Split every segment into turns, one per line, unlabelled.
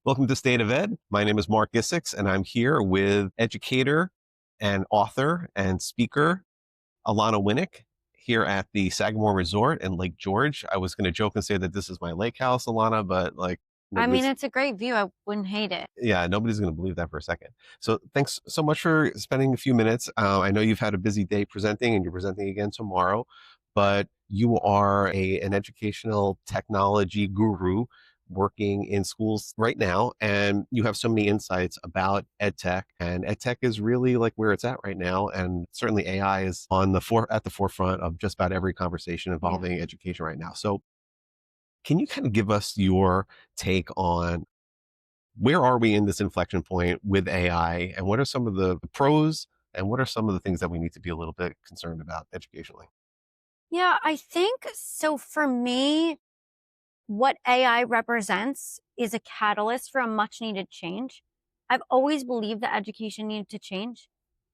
Welcome to State of Ed. My name is Marc and I'm here with educator and author and speaker Alana Winnick here at the Sagamore Resort in Lake George. I was going to joke and say that this is my lake house, Alana, but
It's a great view. I wouldn't hate it.
yeah, nobody's going to believe that for a second. So thanks so much for spending a few minutes. I know you've had a busy day presenting and you're presenting again tomorrow, but you are an educational technology guru working in schools right now, and you have so many insights about ed tech, and ed tech is really like where it's at right now. And certainly AI is at the forefront of just about every conversation involving education right now. So can you kind of give us your take on where are we in this inflection point with AI, and what are some of the pros and what are some of the things that we need to be a little bit concerned about educationally?
Yeah, I think so. For me, what AI represents is a catalyst for a much needed change. I've always believed that education needed to change.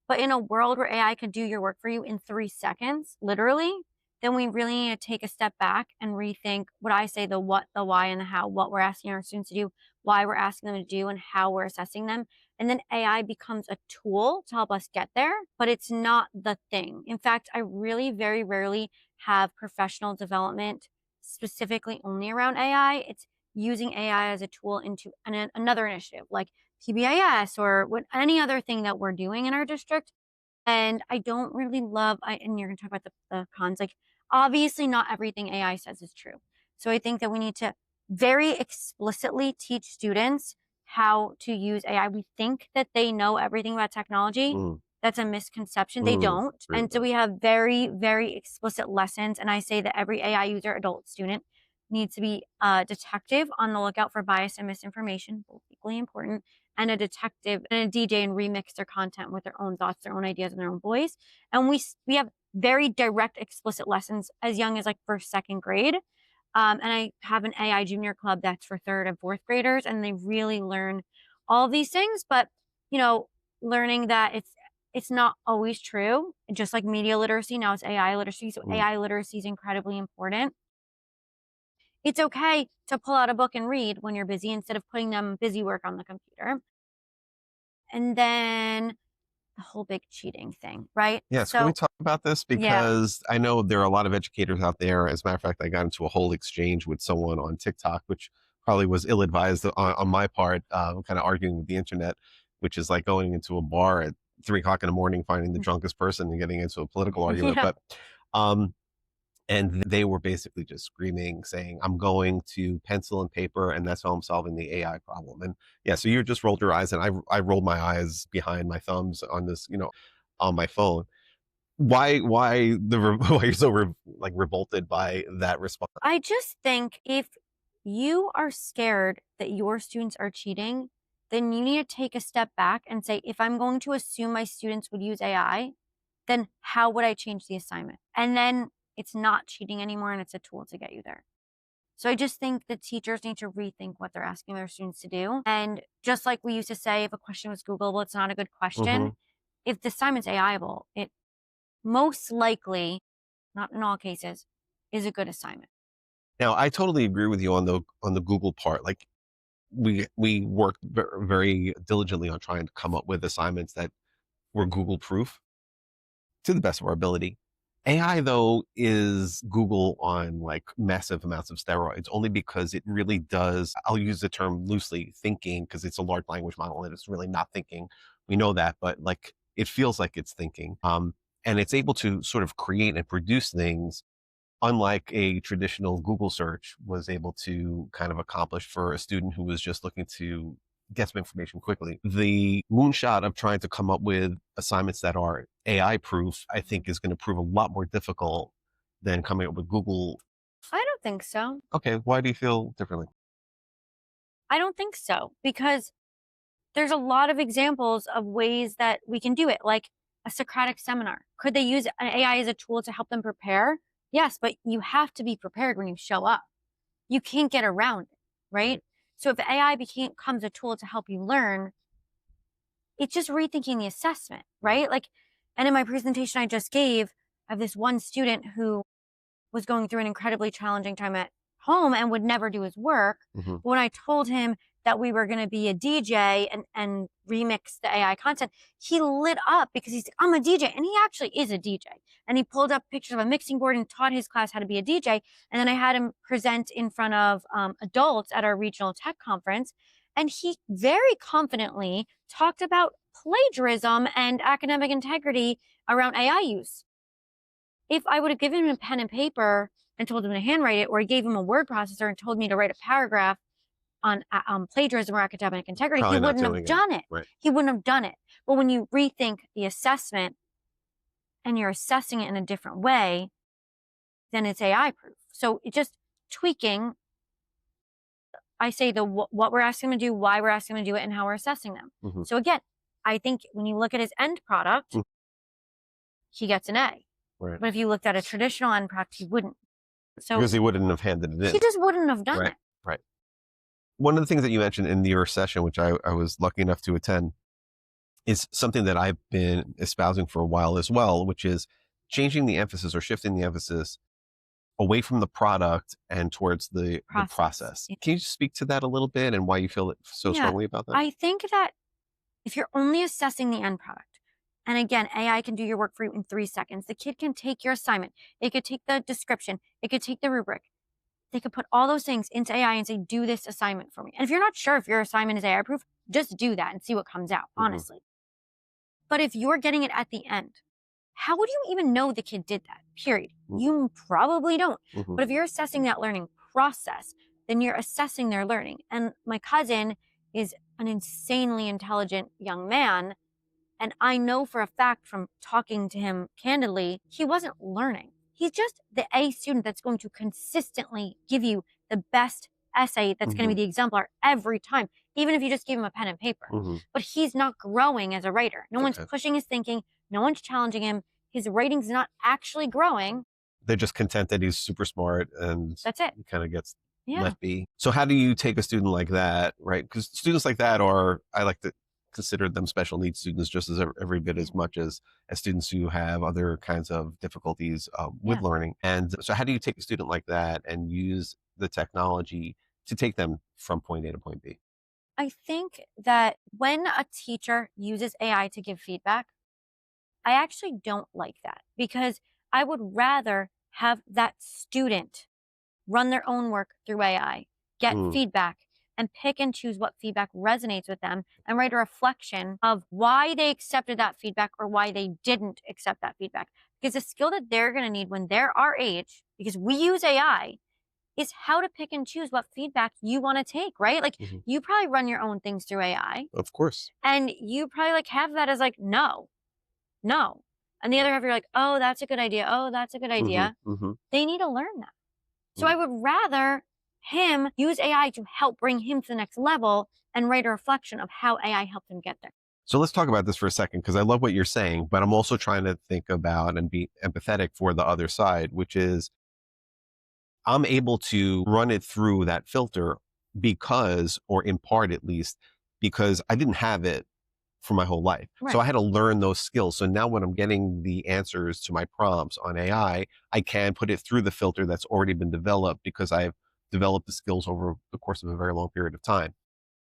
But in a world where AI can do your work for you in 3 seconds, literally, then we really need to take a step back and rethink what I say, the what, the why, and the how, what we're asking our students to do, why we're asking them to do, and how we're assessing them. And then AI becomes a tool to help us get there, but it's not the thing. In fact, I really very rarely have professional development specifically only around AI. It's using AI as a tool into another initiative like PBIS or any other thing that we're doing in our district. And I don't really love, and you're going to talk about the cons, like obviously not everything AI says is true. So I think that we need to very explicitly teach students how to use AI. We think that they know everything about technology. That's a misconception. They don't. And so we have very, very explicit lessons. And I say that every AI user, adult student, needs to be a detective on the lookout for bias and misinformation, both equally important, and a detective and a DJ and remix their content with their own thoughts, their own ideas, and their own voice. And we have very direct, explicit lessons as young as like first, second grade. And I have an AI junior club that's for third and fourth graders, and they really learn all of these things. But learning that it's not always true. Just like media literacy, now it's AI literacy. So AI literacy is incredibly important. It's okay to pull out a book and read when you're busy instead of putting them busy work on the computer. And then the whole big cheating thing, right?
Yes, can we talk about this? Because I know there are a lot of educators out there. As a matter of fact, I got into a whole exchange with someone on TikTok, which probably was ill-advised on my part, kind of arguing with the internet, which is like going into a bar at 3 o'clock in the morning, finding the drunkest person and getting into a political argument.
Yeah.
But and they were basically just screaming, saying, I'm going to pencil and paper, and that's how I'm solving the AI problem. And yeah, so you just rolled your eyes, and I rolled my eyes behind my thumbs on this, on my phone. Why why why you're so revolted by that response?
I just think if you are scared that your students are cheating, then you need to take a step back and say, if I'm going to assume my students would use AI, then how would I change the assignment? And then it's not cheating anymore and it's a tool to get you there. So I just think that teachers need to rethink what they're asking their students to do. And just like we used to say, if a question was Googleable, it's not a good question. If the assignment's AIable, it most likely, not in all cases, is a good assignment.
Now, I totally agree with you on the Google part. Like we worked very diligently on trying to come up with assignments that were Google proof to the best of our ability. AI, though, is Google on like massive amounts of steroids, only because it really does, I'll use the term loosely, thinking, because it's a large language model and it's really not thinking. We know that, but like it feels like it's thinking. And it's able to sort of create and produce things unlike a traditional Google search was able to kind of accomplish for a student who was just looking to get some information quickly. The moonshot of trying to come up with assignments that are AI proof, I think, is going to prove a lot more difficult than coming up with Google.
I don't think so.
Okay, why do you feel differently?
I don't think so, because there's a lot of examples of ways that we can do it, like a Socratic seminar. Could they use an AI as a tool to help them prepare? Yes, but you have to be prepared when you show up. You can't get around it, right? So if AI becomes a tool to help you learn, it's just rethinking the assessment, right? Like, and in my presentation I just gave, I have this one student who was going through an incredibly challenging time at home and would never do his work. But when I told him that we were going to be a DJ and remix the AI content, he lit up because he's, I'm a DJ. And he actually is a DJ. And he pulled up pictures of a mixing board and taught his class how to be a DJ. And then I had him present in front of adults at our regional tech conference. And he very confidently talked about plagiarism and academic integrity around AI use. If I would have given him a pen and paper and told him to handwrite it, or I gave him a word processor and told me to write a paragraph on plagiarism or academic integrity,
Probably
he
not
wouldn't
doing
have
it.
done it.
Right.
He wouldn't have done it. But when you rethink the assessment and you're assessing it in a different way, then it's AI proof. So it just tweaking, I say what we're asking them to do, why we're asking them to do it, and how we're assessing them.
Mm-hmm.
So again, I think when you look at his end product, he gets an A.
Right.
But if you looked at a traditional end product, he wouldn't. So
Because he wouldn't have handed it in.
He just wouldn't have done it.
Right. One of the things that you mentioned in your session, which I was lucky enough to attend, is something that I've been espousing for a while as well, which is changing the emphasis or shifting the emphasis away from the product and towards the process.
Yeah.
Can you speak to that a little bit and why you feel so strongly about that?
I think that if you're only assessing the end product, and again, AI can do your work for you in 3 seconds. The kid can take your assignment. It could take the description. It could take the rubric. They could put all those things into AI and say, do this assignment for me. And if you're not sure if your assignment is AI proof, just do that and see what comes out, honestly. But if you're getting it at the end, how would you even know the kid did that? Period. You probably don't. But if you're assessing that learning process, then you're assessing their learning. And my cousin is an insanely intelligent young man. And I know for a fact from talking to him candidly, he wasn't learning. He's just the A student that's going to consistently give you the best essay that's going to be the exemplar every time, even if you just give him a pen and paper. But he's not growing as a writer. No one's pushing his thinking. No one's challenging him. His writing's not actually growing. They're
just content that he's super smart and
that's it.
He kind of gets left be. So how do you take a student like that, right? Because students like that are, I like to consider them special needs students just as every bit as much as students who have other kinds of difficulties with learning. And so how do you take a student like that and use the technology to take them from point A to point B?
I think that when a teacher uses AI to give feedback, I actually don't like that because I would rather have that student run their own work through AI, get feedback, and pick and choose what feedback resonates with them and write a reflection of why they accepted that feedback or why they didn't accept that feedback. Because the skill that they're going to need when they're our age, because we use AI, is how to pick and choose what feedback you want to take, right? Like you probably run your own things through AI.
Of course.
And you probably like have that as like, no. And the other half, you're like, oh, that's a good idea. Oh, that's a good idea. They need to learn that. So I would rather him use AI to help bring him to the next level and write a reflection of how AI helped him get there.
So let's talk about this for a second, because I love what you're saying, but I'm also trying to think about and be empathetic for the other side, which is I'm able to run it through that filter because, or in part at least, because I didn't have it for my whole life. So I had to learn those skills. So now when I'm getting the answers to my prompts on AI, I can put it through the filter that's already been developed because I've developed the skills over the course of a very long period of time.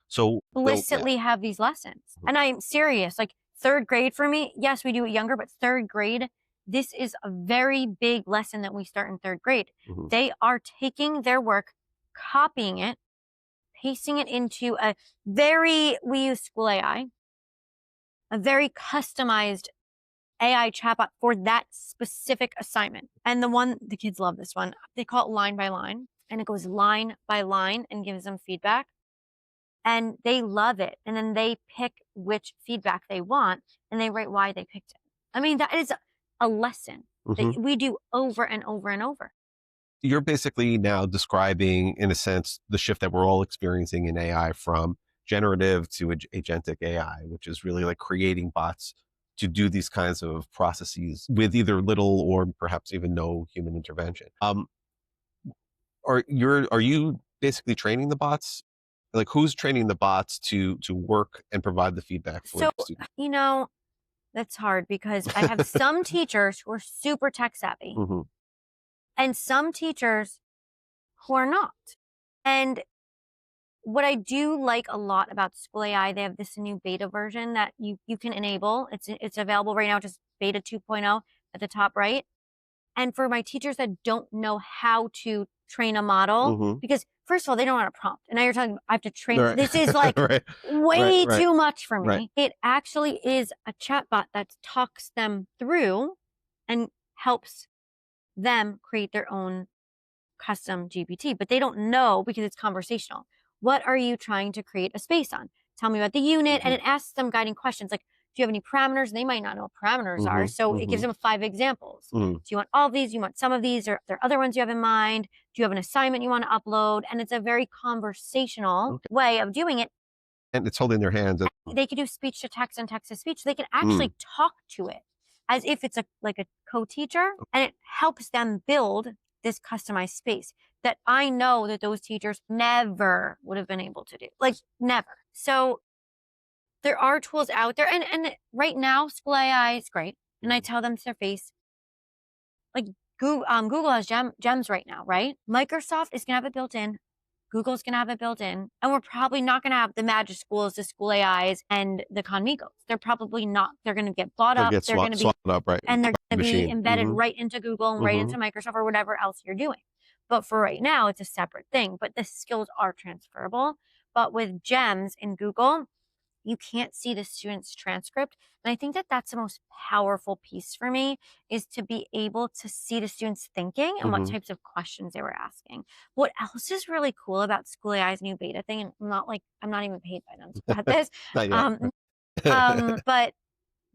So
explicitly have these lessons. And I'm serious, like 3rd grade for me, yes, we do it younger, but 3rd grade, this is a very big lesson that we start in 3rd grade. They are taking their work, copying it, pasting it into we use school AI, a very customized AI chatbot for that specific assignment. And the kids love this one. They call it line by line, and it goes line by line and gives them feedback. And they love it. And then they pick which feedback they want and they write why they picked it. I mean, that is a lesson that we do over and over and over.
You're basically now describing, in a sense, the shift that we're all experiencing in AI from generative to agentic AI, which is really like creating bots to do these kinds of processes with either little or perhaps even no human intervention. Are you basically training the bots? Like, who's training the bots to work and provide the feedback for students?
You know, that's hard because I have some teachers who are super tech savvy and some teachers who are not. And what I do like a lot about School AI, they have this new beta version that you can enable. It's available right now, just beta 2.0 at the top right. And for my teachers that don't know how to train a model,
Mm-hmm.
because first of all, they don't want a prompt. And now you're talking, I have to train.
Right.
This is like
Right. Right.
way
Right.
too much for me.
Right.
It actually is a chatbot that talks them through and helps them create their own custom GPT, but they don't know because it's conversational. What are you trying to create a space on? Tell me about the unit.
Mm-hmm.
And it asks them guiding questions like, do you have any parameters? And they might not know what parameters are.
Mm-hmm.
So it
Mm-hmm.
gives them 5 examples.
Mm-hmm.
Do you want all of these? You want some of these? Or are there other ones you have in mind? Do you have an assignment you want to upload? And it's a very conversational
Okay.
way of doing it.
And it's holding their hands.
They could do speech to text and text to speech. They can
Mm.
actually talk to it as if it's like a co-teacher, and it helps them build this customized space that I know that those teachers never would have been able to do. Like never. So there are tools out there, and right now School AI is great. And I tell them to their face, like Google has gems right now, right? Microsoft is gonna have it built in. Google's gonna have it built in, and we're probably not gonna have the Magic Schools, the School AIs, and the Conmigos. They're probably not. They're gonna get bought
They'll
up.
get
They're gonna be
swapped up, right?
and they're
By
going to be
machine.
embedded
Mm-hmm.
right into Google and right
Mm-hmm.
into Microsoft or whatever else you're doing. But for right now, it's a separate thing. But the skills are transferable. But with GEMS in Google, you can't see the student's transcript. And I think that that's the most powerful piece for me, is to be able to see the students thinking and what
Mm-hmm.
types of questions they were asking. What else is really cool about School AI's new beta thing, and I'm not even paid by them about this.
Not yet.
But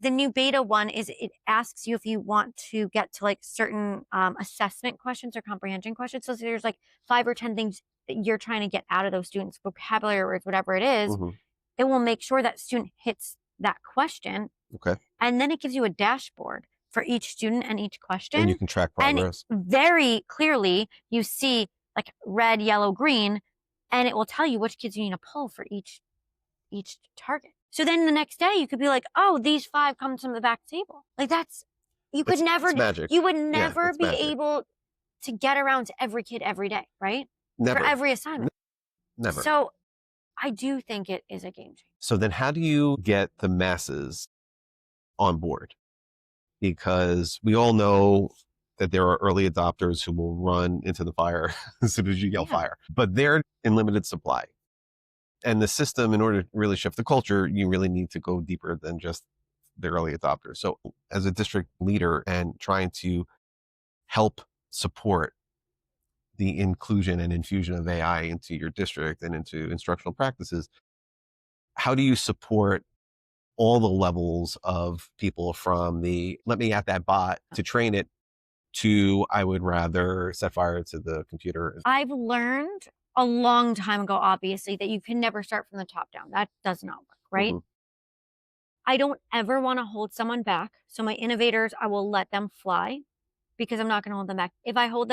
the new beta one is it asks you if you want to get to like certain assessment questions or comprehension questions. So there's like 5 or 10 things that you're trying to get out of those students' vocabulary words, whatever it is.
Mm-hmm.
It will make sure that student hits that question.
Okay.
And then it gives you a dashboard for each student and each question.
And you can track progress.
And very clearly you see like red, yellow, green, and it will tell you which kids you need to pull for each target. So then the next day you could be like, oh, these 5 come from the back table. Like that's,
It's magic.
you would never
it's
be
magic.
able to get around to every kid every day, right?
Never.
For every assignment.
Never.
So I do think it is a game changer.
So then how do you get the masses on board? Because we all know that there are early adopters who will run into the fire as soon as you yell fire, but they're in limited supply. And the system, in order to really shift the culture, you really need to go deeper than just the early adopters. So as a district leader and trying to help support the inclusion and infusion of AI into your district and into instructional practices, how do you support all the levels of people, from the let me at that bot to train it to I would rather set fire to the computer?
I've learned a long time ago, obviously, that you can never start from the top down. That does not work, right?
Mm-hmm.
I don't ever want to hold someone back. So my innovators, I will let them fly because I'm not going to hold them back. If we hold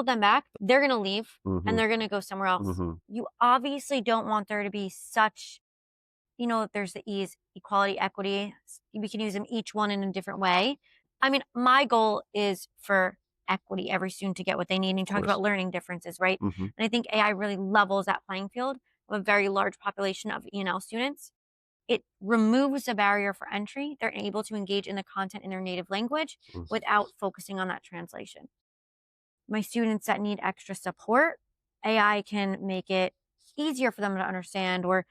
them back, they're going to leave
Mm-hmm.
and they're going to go somewhere else.
Mm-hmm.
You obviously don't want there to be such, there's the E's, equality, equity. We can use them each one in a different way. I mean, my goal is for equity, every student to get what they need. And you talked about learning differences, right?
Mm-hmm.
And I think AI really levels that playing field of a very large population of E&L students. It removes the barrier for entry. They're able to engage in the content in their native language without focusing on that translation. My students that need extra support, AI can make it easier for them to understand or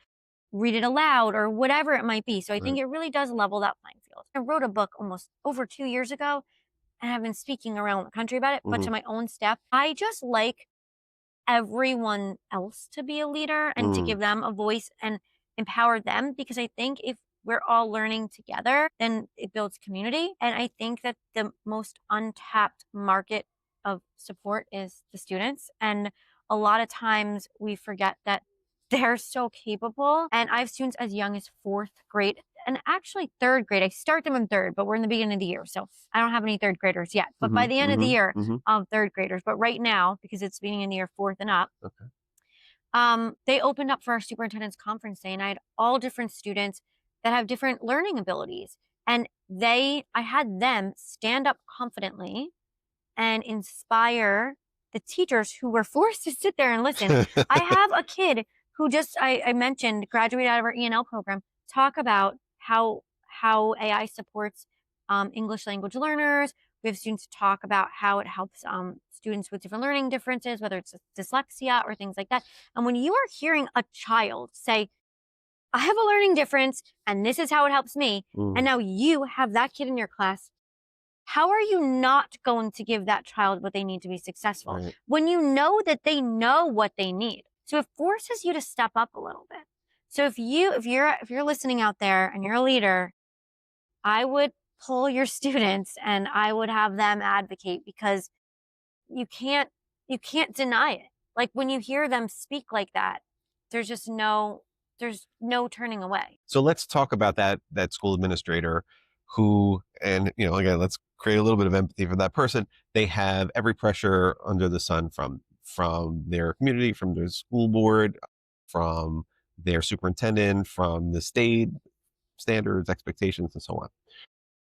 read it aloud or whatever it might be. So I think it really does level that playing field. I wrote a book almost over 2 years ago, and I've been speaking around the country about it, but to my own staff, I just like everyone else to be a leader and to give them a voice and empower them, because I think if we're all learning together, then it builds community. And I think that the most untapped market of support is the students. And a lot of times we forget that they're so capable. And I have students as young as 4th grade and actually 3rd grade. I start them in 3rd, but we're in the beginning of the year. So I don't have any 3rd graders yet. But by the end of the year, I'll have 3rd graders. But right now, because it's beginning of the year, 4th and up, they opened up for our superintendent's conference day, and I had all different students that have different learning abilities. And I had them stand up confidently and inspire the teachers who were forced to sit there and listen. I have a kid who just, I mentioned, graduated out of our E&L program, talk about how AI supports English language learners. We have students talk about how it helps students with different learning differences, whether it's dyslexia or things like that. And when you are hearing a child say, I have a learning difference and this is how it helps me, and now you have that kid in your class, how are you not going to give that child what they need to be successful
Right.
when you know that they know what they need? So it forces you to step up a little bit. So if you're listening out there and you're a leader, I would pull your students and I would have them advocate, because you can't deny it. Like when you hear them speak like that, there's no turning away.
So let's talk about that school administrator who, and again, let's create a little bit of empathy for that person. They have every pressure under the sun from their community, from their school board, from their superintendent, from the state standards, expectations, and so on.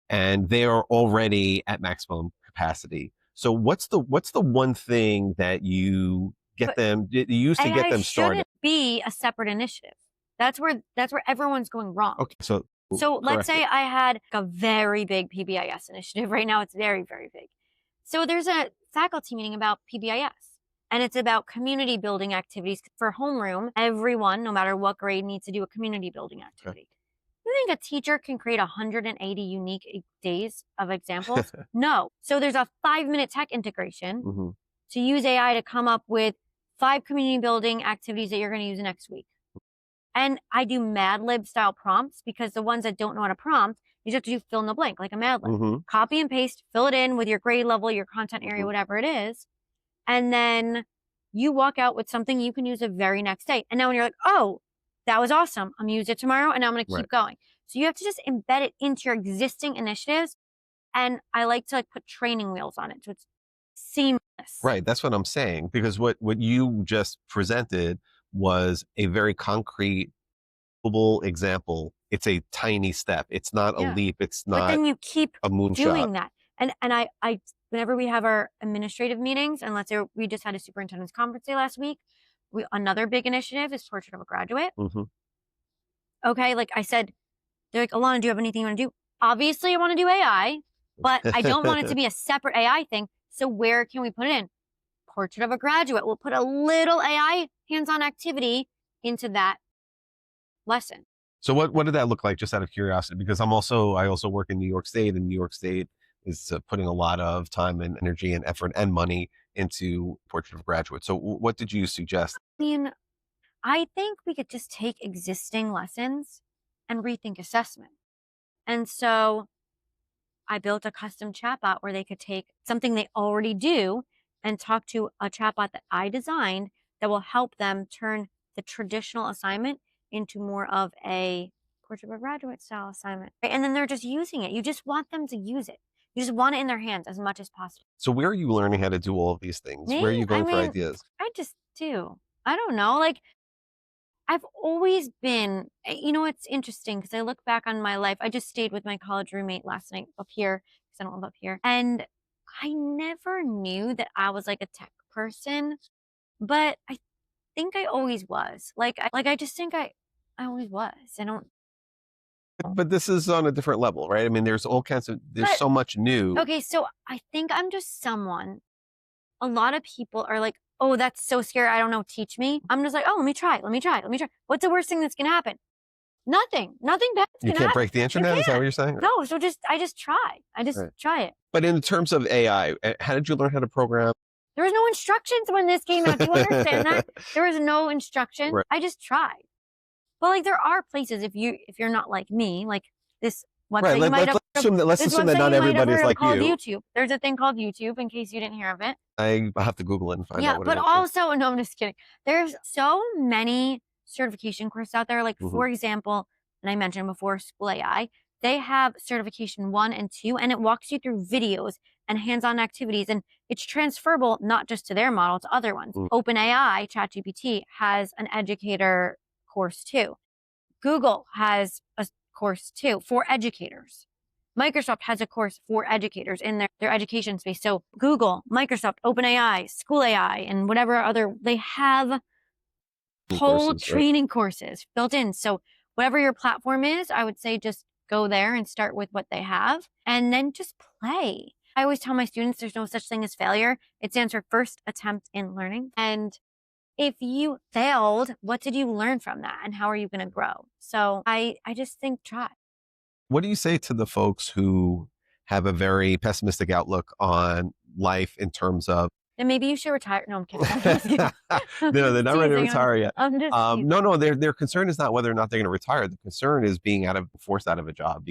And they are already at maximum capacity. So what's the one thing that you used to get
AI
them started?
shouldn't be a separate initiative. That's where everyone's going wrong.
Okay, so
let's say I had a very big PBIS initiative. Right now it's very, very big. So there's a faculty meeting about PBIS, and it's about community building activities for homeroom. Everyone, no matter what grade, needs to do a community building activity. Okay. You think a teacher can create 180 unique days of examples? No. So there's a 5-minute tech integration to use AI to come up with 5 community building activities that you're going to use next week. And I do Mad Lib style prompts, because the ones that don't know how to prompt, you just have to do fill in the blank, like a Mad Lib. Copy and paste, fill it in with your grade level, your content area, whatever it is. And then you walk out with something you can use the very next day. And now when you're like, oh, that was awesome, I'm going to use it tomorrow, and now I'm going to keep going. So you have to just embed it into your existing initiatives. And I like to put training wheels on it, so it's seamless.
Right. That's what I'm saying, because what you just presented was a very concrete example. It's a tiny step. It's not a leap. It's not. But then you keep a moonshot
doing that. And I whenever we have our administrative meetings, and let's say we just had a superintendent's conference day last week, another big initiative is Portrait of a Graduate. Okay, like I said, they're like, Alana, do you have anything you want to do? Obviously, I want to do AI, but I don't want it to be a separate AI thing. So where can we put it in? Portrait of a Graduate. We'll put a little AI hands-on activity into that lesson.
So what did that look like, just out of curiosity? Because I also work in New York State, and New York State is putting a lot of time and energy and effort and money into Portrait of a Graduate. So what did you suggest?
I mean, I think we could just take existing lessons and rethink assessment. And so I built a custom chatbot where they could take something they already do and talk to a chatbot that I designed that will help them turn the traditional assignment into more of a Portrait of a Graduate style assignment. And then they're just using it. You just want them to use it. You just want it in their hands as much as possible.
So where are you learning how to do all of these things?
Me?
Where are you going for ideas?
I just do. I don't know. I've always been, it's interesting because I look back on my life. I just stayed with my college roommate last night up here, because I don't live up here. And I never knew that I was a tech person, but I think I always was. I just think I always was. I don't.
But this is on a different level, right? I mean, there's so much new.
Okay, so I think I'm just someone. A lot of people are like, oh, that's so scary, I don't know, teach me. I'm just like, oh, let me try. What's the worst thing that's gonna happen? Nothing bad.
You can't break the internet? Is that what you're saying?
No, so I just try. Try it.
But in terms of AI, how did you learn how to program?
There was no instructions when this came out. Do you understand that? There was no instruction. Right. I just tried. But there are places, if you're not like me, this website,
right, let's assume that not everybody's like you.
YouTube. There's a thing called YouTube, in case you didn't hear of it.
I'll have to Google it and find out what
it is. Yeah, but also, no, I'm just kidding. There's so many certification courses out there. For example, and I mentioned before, School AI, they have certification 1 and 2, and it walks you through videos and hands-on activities, and it's transferable not just to their model, to other ones. OpenAI, ChatGPT, has an educator course too. Google has a course too for educators. Microsoft has a course for educators in their education space. So Google, Microsoft, OpenAI, School AI, and whatever other, they have Whole
Courses, right?
training courses built in. So whatever your platform is, I would say just go there and start with what they have and then just play. I always tell my students there's no such thing as failure. It stands for first attempt in learning. And if you failed, what did you learn from that? And how are you going to grow? So I just think try.
What do you say to the folks who have a very pessimistic outlook on life in terms of
Then maybe you should retire. No, I'm kidding. I'm just kidding. I'm
no, they're
just
not ready to
teasing.
retire yet.
I'm just
No,
teasing.
no, their concern is not whether or not they're going to retire. The concern is being forced out of a job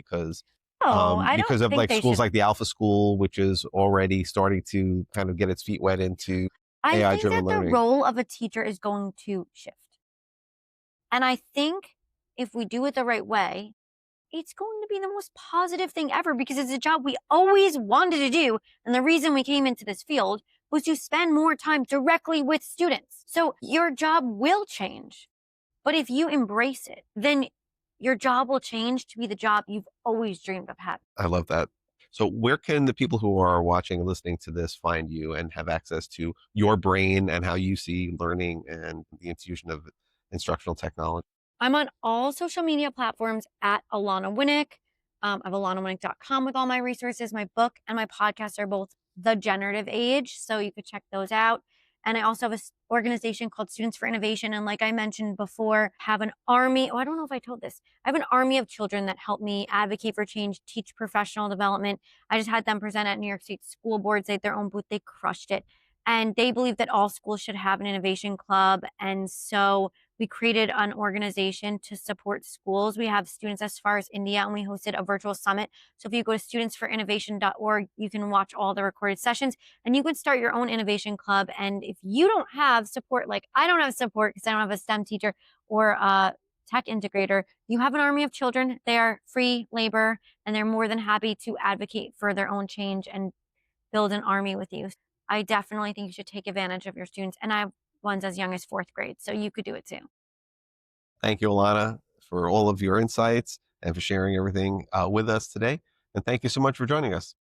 No, I don't
because of
think
like
they
schools
should.
like the Alpha School, which is already starting to kind of get its feet wet into
I
AI
think that
driven
the
learning.
role of a teacher is going to shift. And I think if we do it the right way, it's going to be the most positive thing ever because it's a job we always wanted to do. And the reason we came into this field was to spend more time directly with students. So your job will change. But if you embrace it, then your job will change to be the job you've always dreamed of having.
I love that. So, where can the people who are watching and listening to this find you and have access to your brain and how you see learning and the infusion of instructional technology?
I'm on all social media platforms at Alana Winnick. I have alanawinnick.com with all my resources. My book and my podcast are both The Generative Age, so you could check those out. And I also have an organization called Students for Innovation. And like I mentioned before, have an army. Oh, I don't know if I told this. I have an army of children that help me advocate for change, teach professional development. I just had them present at New York State School Boards. They had their own booth. They crushed it. And they believe that all schools should have an innovation club. And so we created an organization to support schools. We have students as far as India, and we hosted a virtual summit. So if you go to studentsforinnovation.org, you can watch all the recorded sessions and you can start your own innovation club. And if you don't have support, like I don't have support because I don't have a STEM teacher or a tech integrator, you have an army of children. They are free labor and they're more than happy to advocate for their own change and build an army with you. I definitely think you should take advantage of your students. And I have ones as young as fourth grade, so you could do it too.
Thank you, Alana, for all of your insights and for sharing everything with us today. And thank you so much for joining us.